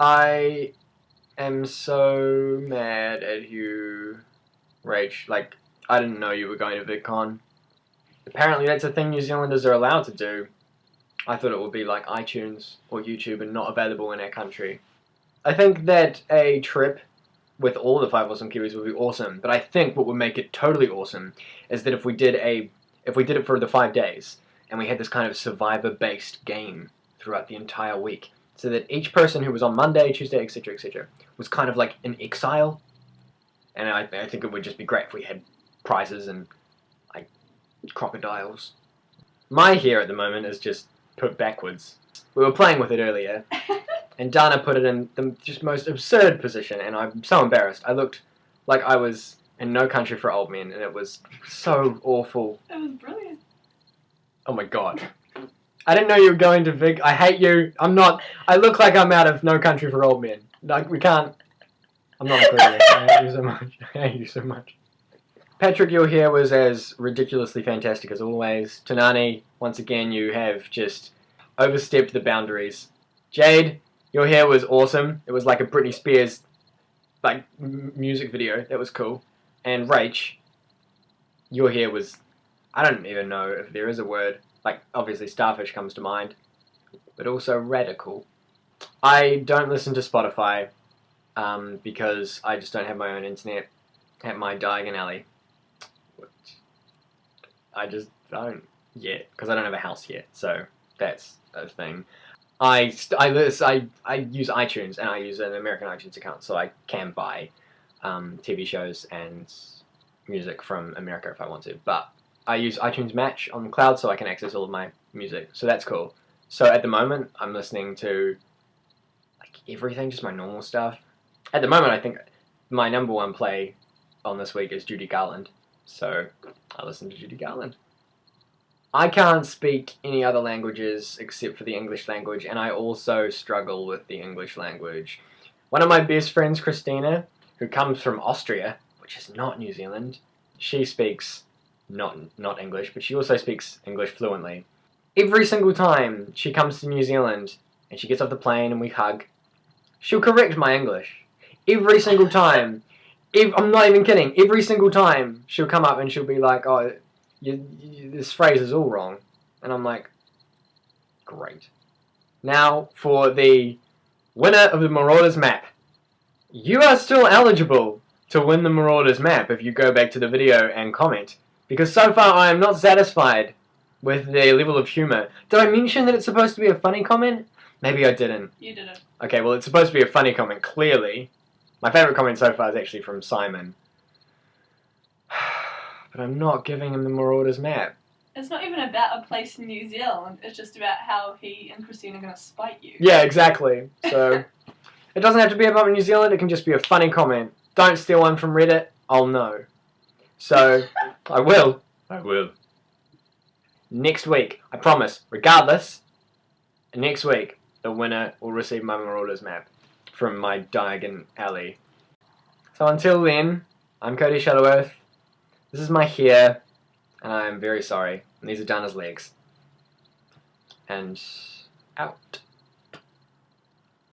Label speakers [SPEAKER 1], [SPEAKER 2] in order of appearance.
[SPEAKER 1] I am so mad at you, Rach. Like, I didn't know you were going to VidCon. Apparently that's a thing New Zealanders are allowed to do. I thought it would be like iTunes or YouTube and not available in our country. I think that a trip with all the 5 Awesome Kiwis would be awesome, but I think what would make it totally awesome is that if we did it for the 5 days, and we had this kind of survivor-based game throughout the entire week, so that each person who was on Monday, Tuesday, etc., etc., was kind of like in exile, and I think it would just be great if we had prizes and like crocodiles. My hair at the moment is just put backwards. We were playing with it earlier, and Dana put it in the just most absurd position, and I'm so embarrassed. I looked like I was in No Country for Old Men, and it was so awful.
[SPEAKER 2] It was brilliant.
[SPEAKER 1] Oh my god. I didn't know you were going to Vic. I hate you. I'm not. I look like I'm out of No Country for Old Men. Like, we can't. I'm not including it. I hate you so much. I hate you so much. Patrick, your hair was as ridiculously fantastic as always. Tanani, once again, you have just overstepped the boundaries. Jade, your hair was awesome. It was like a Britney Spears like music video. That was cool. And Rach, your hair was, I don't even know if there is a word. Like, obviously starfish comes to mind, but also radical. I don't listen to Spotify because I just don't have my own internet at my Diagon alley. I just don't yet, because I don't have a house yet, so that's a thing. I use iTunes, and I use an American iTunes account, so I can buy TV shows and music from America if I want to, but I use iTunes Match on the cloud so I can access all of my music, so that's cool. So at the moment, I'm listening to like everything, just my normal stuff. At the moment, I think my #1 play on this week is Judy Garland, so I listen to Judy Garland. I can't speak any other languages except for the English language, and I also struggle with the English language. One of my best friends, Christina, who comes from Austria, which is not New Zealand, she speaks not English, but she also speaks English fluently. Every single time she comes to New Zealand and she gets off the plane and we hug, she'll correct my English. Every single time. I'm not even kidding. Every single time she'll come up and she'll be like, oh, this phrase is all wrong. And I'm like, great. Now for the winner of the Marauders map. You are still eligible to win the Marauders map if you go back to the video and comment. Because so far I am not satisfied with the level of humour. Did I mention that it's supposed to be a funny comment? Maybe I didn't.
[SPEAKER 2] You didn't.
[SPEAKER 1] Okay, well it's supposed to be a funny comment, clearly. My favourite comment so far is actually from Simon. But I'm not giving him the Marauders map.
[SPEAKER 2] It's not even about a place in New Zealand, it's just about how he and Christine are going to spite you.
[SPEAKER 1] Yeah, exactly. So, it doesn't have to be about New Zealand, it can just be a funny comment. Don't steal one from Reddit, I'll know. So, I will. Next week, I promise, regardless, next week, the winner will receive my Marauders map from my Diagon alley. So until then, I'm Cody Shuttleworth. This is my hair, and I'm very sorry. And these are Dana's legs. And out.